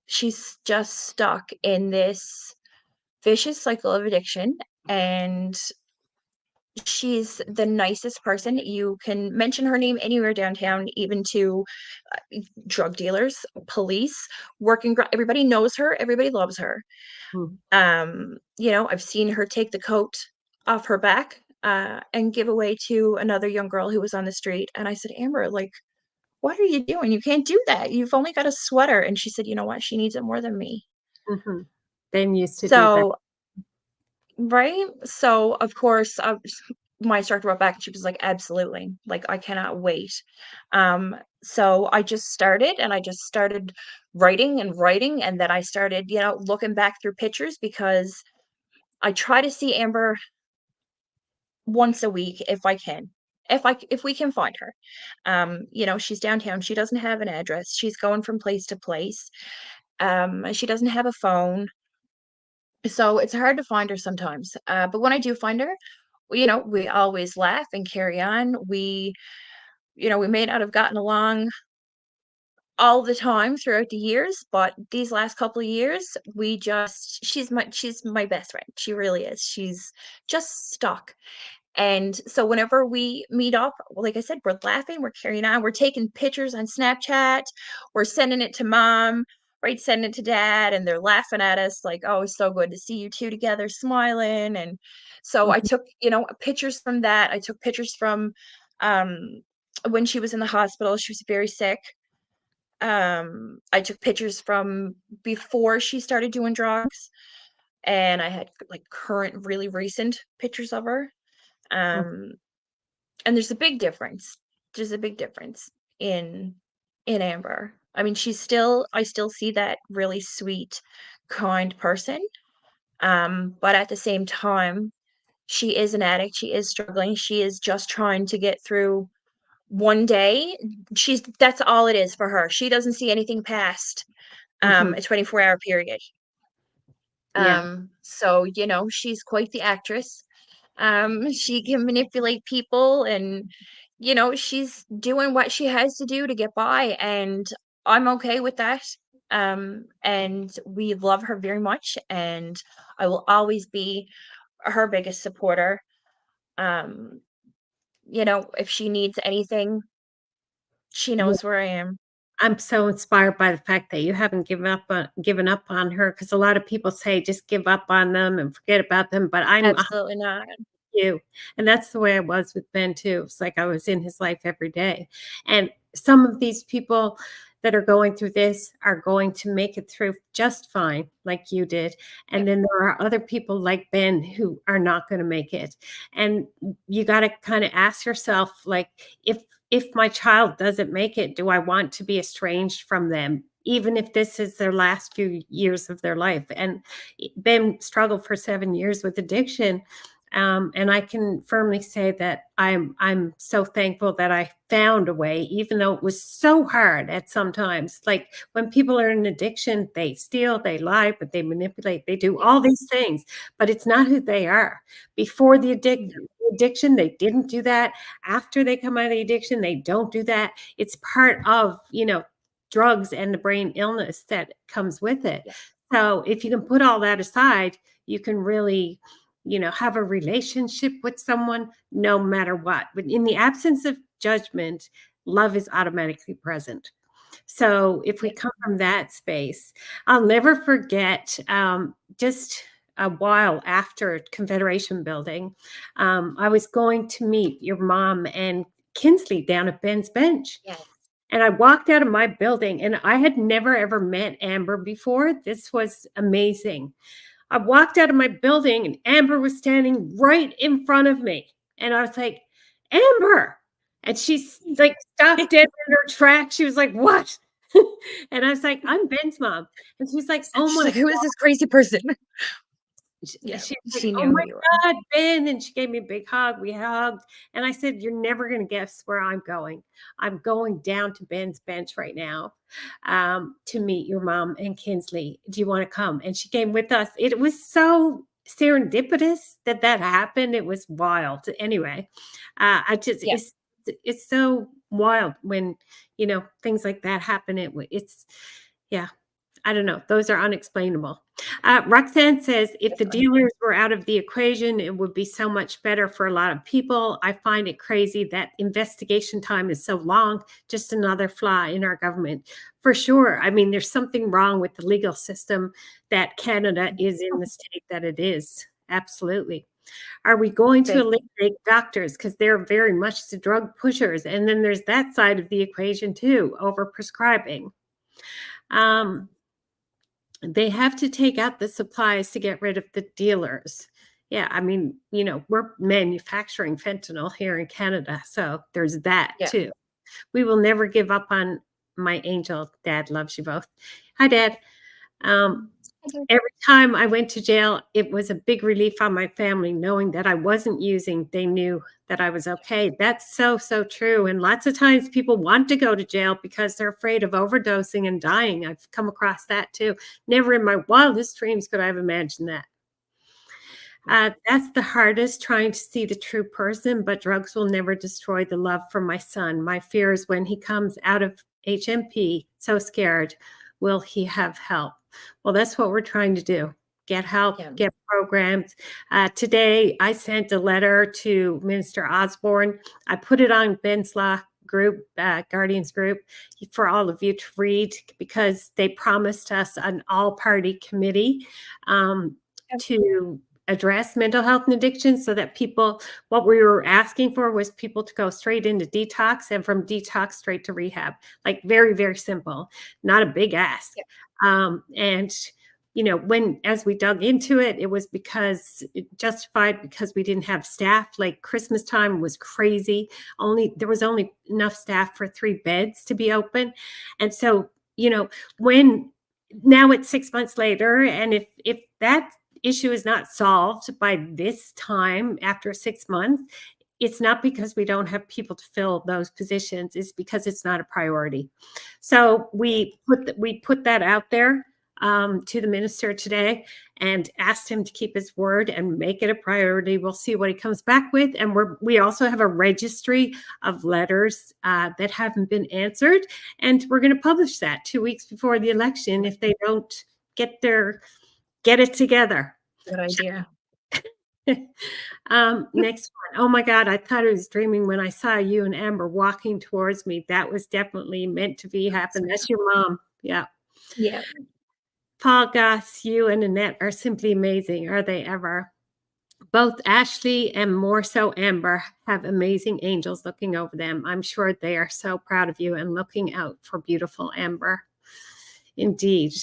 She's just stuck in this vicious cycle of addiction, and she's the nicest person. You can mention her name anywhere downtown, even to drug dealers, police, everybody knows her, everybody loves her. Mhm. I've seen her take the coat off her back and give away to another young girl who was on the street. And I said, Amber, like, what are you doing? You can't do that. You've only got a sweater. And she said, you know what? She needs it more than me. Mhm. Ben used to do that. So, right. So, of course, my instructor wrote back and she was like, absolutely. Like, I cannot wait. So I just started writing and writing. And then I started, looking back through pictures because I try to see Amber once a week if I can. If we can find her. She's downtown. She doesn't have an address. She's going from place to place. She doesn't have a phone. So it's hard to find her sometimes. But when I do find her, we always laugh and carry on. We may not have gotten along all the time throughout the years, but these last couple of years, she's my best friend. She really is. She's just stuck. And so whenever we meet up, like I said, we're laughing, we're carrying on, we're taking pictures on Snapchat, we're sending it to mom, right? Sending it to dad, and they're laughing at us like, oh, it's so good to see you two together smiling. And so I Mhm. took, pictures from that. I took pictures from when she was in the hospital, she was very sick. I took pictures from before she started doing drugs, and I had like current, really recent pictures of her. Mhm. Um, and there's a big difference. There's a big difference in Amber. I mean, I still see that really sweet, kind person. But at the same time, she is an addict. She is struggling. She is just trying to get through one day. That's all it is for her. She doesn't see anything past Mhm. a 24-hour period. Yeah. So, she's quite the actress. She can manipulate people and, she's doing what she has to do to get by, and I'm okay with that. And we love her very much, and I will always be her biggest supporter. Um, if she needs anything, she Yeah. knows where I am. I'm so inspired by the fact that you haven't given up on her, because a lot of people say just give up on them and forget about them, but I'm Absolutely not. you. And that's the way I was with Ben too. It's like I was in his life every day. And some of these people that are going through this are going to make it through just fine, like you did. And Yep. then there are other people like Ben who are not going to make it. And you got to kind of ask yourself, like, if my child doesn't make it, do I want to be estranged from them? Even if this is their last few years of their life. And Ben struggled for 7 years with addiction, and I can firmly say that I'm so thankful that I found a way, even though it was so hard at sometimes. Like when people are in addiction, they steal, they lie, but they manipulate, they do all these things, but it's not who they are. Before the addiction, they didn't do that. After they come out of the addiction, they don't do that. It's part of, drugs and the brain illness that comes with it. Yeah. So if you can put all that aside, you can really have a relationship with someone no matter what. But in the absence of judgment, love is automatically present. So if we Yeah. come from that space, I'll never forget, just a while after Confederation building, I was going to meet your mom and Kinsley down at Ben's Bench. Yes. And I walked out of my building, and I had never ever met Amber before. This was amazing. I walked out of my building and Amber was standing right in front of me. And I was like, Amber. And she's like stopped dead in her tracks. She was like, what? And I was like, I'm Ben's mom. And she's like, oh She's my like, who is this crazy person? Yeah, she was like, she "Oh knew who my you were. God, Ben." And she gave me a big hug. We hugged. And I said, "You're never going to guess where I'm going. I'm going down to Ben's Bench right now, to meet your mom and Kinsley. Do you want to come?" And she came with us. It was so serendipitous that happened. It was wild. Anyway, I just, Yeah. it's so wild when, things like that happen. It's, yeah. I don't know. Those are unexplainable. Roxanne says, if the dealers were out of the equation, it would be so much better for a lot of people. I find it crazy that investigation time is so long, just another flaw in our government. For sure. I mean, there's something wrong with the legal system that Canada is in the state that it is. Absolutely. Are we going to eliminate doctors? Because they're very much the drug pushers. And then there's that side of the equation too, over prescribing. They have to take out the supplies to get rid of the dealers. Yeah, I mean, we're manufacturing fentanyl here in Canada, so there's that too. We will never give up on my angel. Dad loves you both. Hi, Dad. Every time I went to jail, it was a big relief on my family knowing that I wasn't using. They knew that I was okay. That's so, so true. And lots of times people want to go to jail because they're afraid of overdosing and dying. I've come across that too. Never in my wildest dreams could I have imagined that. That's the hardest, trying to see the true person, but drugs will never destroy the love for my son. My fear is when he comes out of HMP, so scared, will he have help? Well, that's what we're trying to do. Get help, get programs. Today, I sent a letter to Minister Osborne. I put it on Ben's Law group, Guardians group, for all of you to read, because they promised us an all-party committee to address mental health and addiction, so that what we were asking for was people to go straight into detox, and from detox straight to rehab. Like, very, very simple, not a big ask. And as we dug into it, it was justified because we didn't have staff. Like, Christmas time was crazy. There was only enough staff for 3 beds to be open. And so, now it's 6 months later, and if that issue is not solved by this time after 6 months, it's not because we don't have people to fill those positions. It's because it's not a priority. So we put that out there to the minister today and asked him to keep his word and make it a priority. We'll see what he comes back with. And we also have a registry of letters that haven't been answered. And we're going to publish that 2 weeks before the election if they don't get it together. Good idea. Next one. Oh my God, I thought I was dreaming when I saw you and Amber walking towards me. That was definitely meant to be happen. That's your mom. Yeah. Yeah. Paul Gosse, you and Annette are simply amazing. Are they ever? Both Ashley and more so Amber have amazing angels looking over them. I'm sure they are so proud of you and looking out for beautiful Amber. Indeed.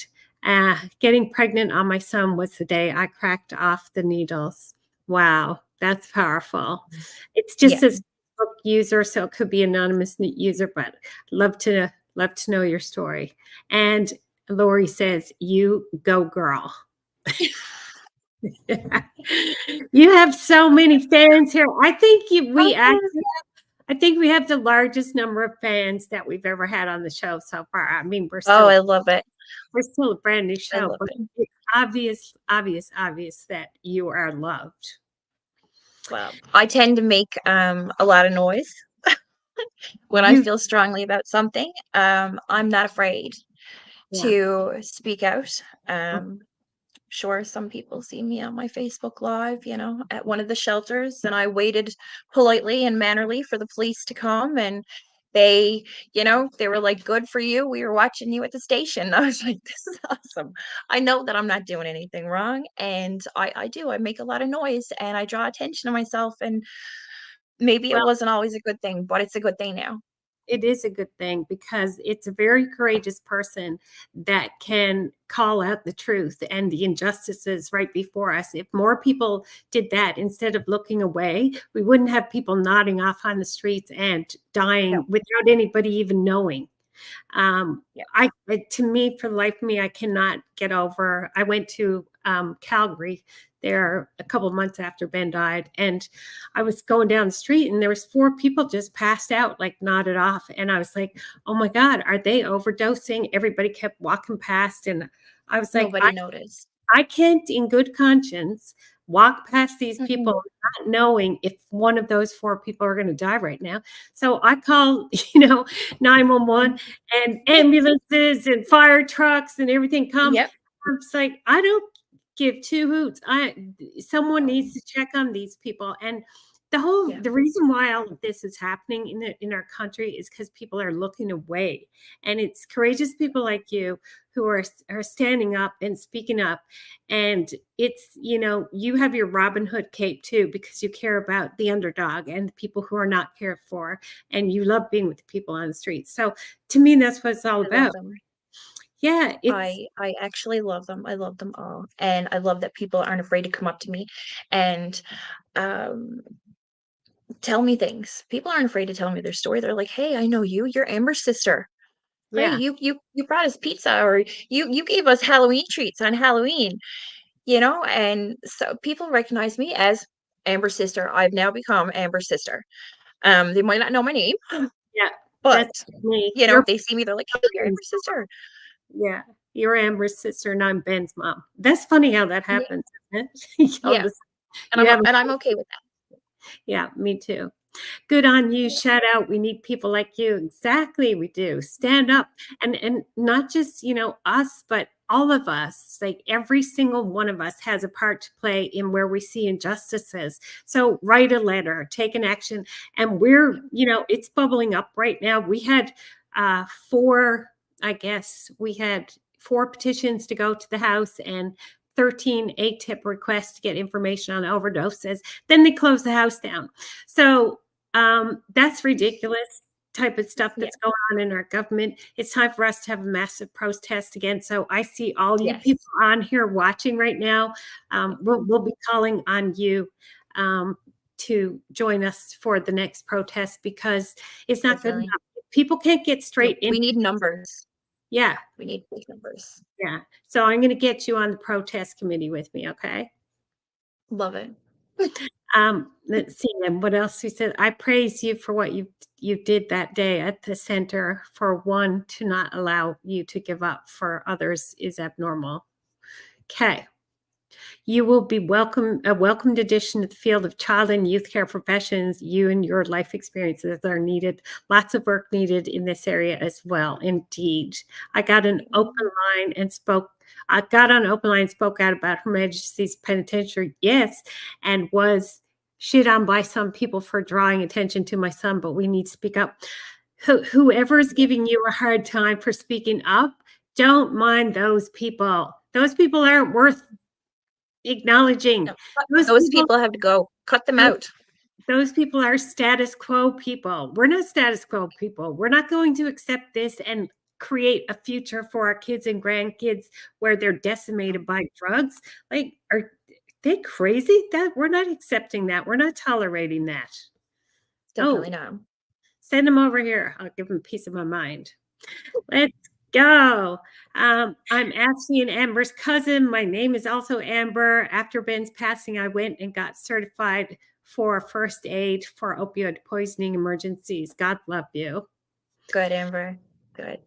Getting pregnant on my son was the day I cracked off the needles. Wow, that's powerful. It's just a Facebook user, so it could be anonymous user, but love to know your story. And Lori says, "You go, girl." You have so many fans here. I think we have the largest number of fans that we've ever had on the show so far. I mean, I love it. We're still a brand new show, but it's obvious that you are loved. Well, I tend to make a lot of noise when I feel strongly about something. I'm not afraid to speak out. Sure, some people see me on my Facebook Live, at one of the shelters, and I waited politely and mannerly for the police to come, and they were like, "Good for you. We were watching you at the station." I was like, "This is awesome." I know that I'm not doing anything wrong, and I make a lot of noise, and I draw attention to myself, and maybe it wasn't always a good thing, but it's a good thing now. It is a good thing, because it's a very courageous person that can call out the truth and the injustices right before us. If more people did that instead of looking away, we wouldn't have people nodding off on the streets and dying without anybody even knowing. To me, for the life of me, I cannot get over. I went to Calgary there a couple of months after Ben died, and I was going down the street, and there was 4 people just passed out, like nodded off, and I was like, "Oh my God, are they overdosing?" Everybody kept walking past, and I was like, Nobody noticed. I can't, in good conscience, walk past these people Mhm. not knowing if one of those 4 people are going to die right now. So I call, 911 and ambulances and fire trucks and everything come. Yep. It's like, I don't give 2 hoots. Someone needs to check on these people. And Yeah. the reason why all of this is happening in our country is because people are looking away. And it's courageous people like you who are standing up and speaking up. And it's, you have your Robin Hood cape too, because you care about the underdog and the people who are not cared for. And you love being with the people on the street. So to me, that's what it's all I love about. them. Yeah, it's I actually love them. I love them all, and I love that people aren't afraid to come up to me and, um, tell me things. People aren't afraid to tell me their story. They're like, "Hey, I know you. You're Amber's sister. Hey, yeah. you brought us pizza, or you gave us Halloween treats on Halloween," and so people recognize me as Amber's sister. I've now become Amber's sister. They might not know my name, Yeah, but, that's me. if they see me, they're like, "Hey, you're Ben's Amber's sister." mom. Yeah, you're Amber's sister and I'm Ben's mom. That's funny how that Yeah, happens, isn't it? yeah, and You have I'm okay with that. yeah, me too. Good on you. Shout out. We need people like you. Exactly, we do. Stand up and not just, us, but all of us. Like every single one of us has a part to play in where we see injustices. So write a letter, take an action. And it's bubbling up right now. We had 4, I guess, we had 4 petitions to go to the House and 13 ATIP requests to get information on overdoses. Then they closed the House down. So that's ridiculous type of stuff Yeah, that's going on in our government. It's time for us to have a massive protest again. So I see all you yes, people on here watching right now. We'll be calling on you to join us for the next protest because it's not good definitely. enough. People can't get Nope, straight in. we need numbers. Yeah, We need big numbers. yeah. So I'm going to get you on the protest committee with me. Okay. Love it. Let's see, and what else we said? I praise you for what you did that day at the center. For one, to not allow you to give up for others is abnormal. Okay. You will be a welcomed addition to the field of child and youth care professions. You and your life experiences are needed. Lots of work needed in this area as well. Indeed. I got an open line and spoke. I got on open line and spoke out about Her Majesty's Penitentiary, yes, and was shit on by some people for drawing attention to my son, but we need to speak up. Whoever is giving you a hard time for speaking up, don't mind those people. Those people aren't worth acknowledging. No, Those those people people have to go. Cut them those out. those people are status quo people. We're not status quo people. We're not going to accept this and create a future for our kids and grandkids where they're decimated by drugs. Like, are they crazy? That we're not accepting that. We're not tolerating that. Definitely Oh, not. send them over here. I'll give them a piece of my mind. Let's go. I'm Ashley and Amber's cousin. My name is also Amber. After Ben's passing, I went and got certified for first aid for opioid poisoning emergencies. God love you. Good, Amber. Good.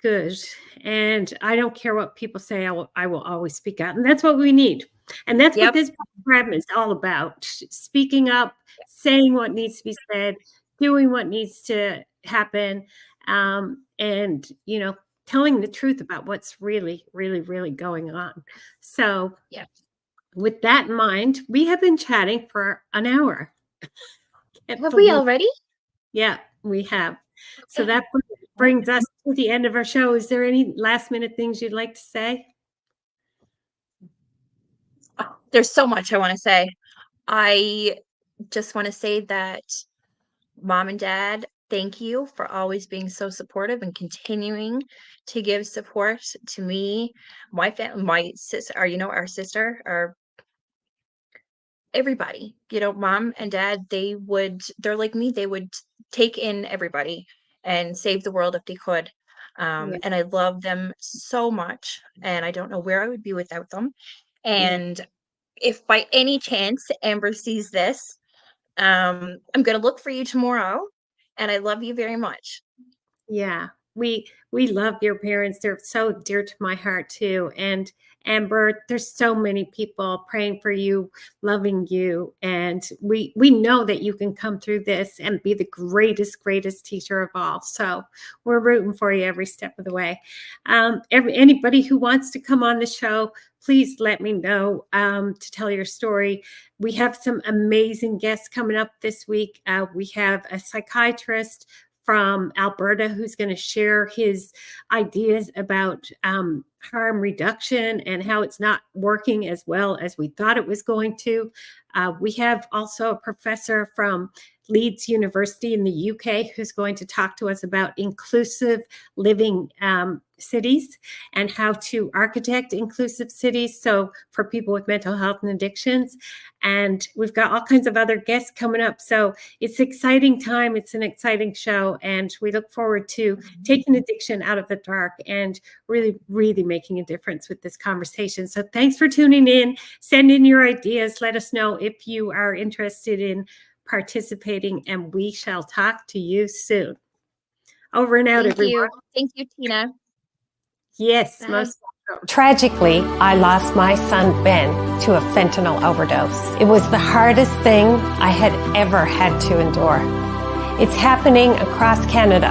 Good. And I don't care what people say, I will always speak out. And that's what we need. And that's what Yep. this program is all about. Speaking up, saying what needs to be said, doing what needs to happen, and telling the truth about what's really, really, really going on. So Yep. with that in mind, we have been chatting for an hour. Can't Have we believe- already? Yeah, we have. So Okay. that brings us to the end of our show. Is there any last minute things you'd like to say? Oh, there's so much I want to say. I just want to say that mom and dad, thank you for always being so supportive and continuing to give support to me, my family, my sister, or our sister, or everybody. Mom and dad, they're like me, they would take in everybody and save the world if they could. Yeah, And I love them so much, and I don't know where I would be without them. yeah, And if by any chance Amber sees this, I'm gonna look for you tomorrow, and I love you very much. yeah. we love your parents. They're so dear to my heart too. And Amber, there's so many people praying for you, loving you, and we know that you can come through this and be the greatest teacher of all. So we're rooting for you every step of the way. Anybody who wants to come on the show, please let me know to tell your story. We have some amazing guests coming up this week. We have a psychiatrist from Alberta who's going to share his ideas about harm reduction and how it's not working as well as we thought it was going to. We have also a professor from Leeds University in the UK who's going to talk to us about inclusive living cities and how to architect inclusive cities. So for people with mental health and addictions. And we've got all kinds of other guests coming up. So it's an exciting time. It's an exciting show. And we look forward to taking addiction out of the dark and really making a difference with this conversation. So thanks for tuning in. Send in your ideas. Let us know if you are interested in participating, and we shall talk to you soon. Over and out, everyone. Thank you, Tina. Yes, Bye. most welcome. Tragically, I lost my son, Ben, to a fentanyl overdose. It was the hardest thing I had ever had to endure. It's happening across Canada.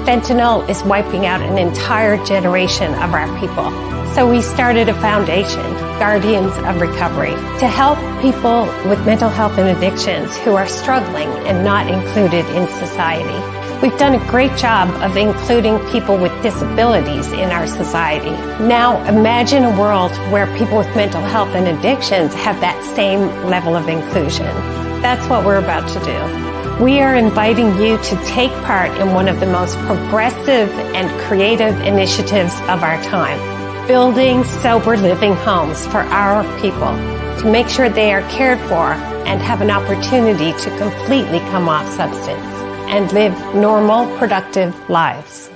Fentanyl is wiping out an entire generation of our people. So we started a foundation, Guardians of Recovery, to help people with mental health and addictions who are struggling and not included in society. We've done a great job of including people with disabilities in our society. Now imagine a world where people with mental health and addictions have that same level of inclusion. That's what we're about to do. We are inviting you to take part in one of the most progressive and creative initiatives of our time, building sober living homes for our people to make sure they are cared for and have an opportunity to completely come off substance and live normal, productive lives.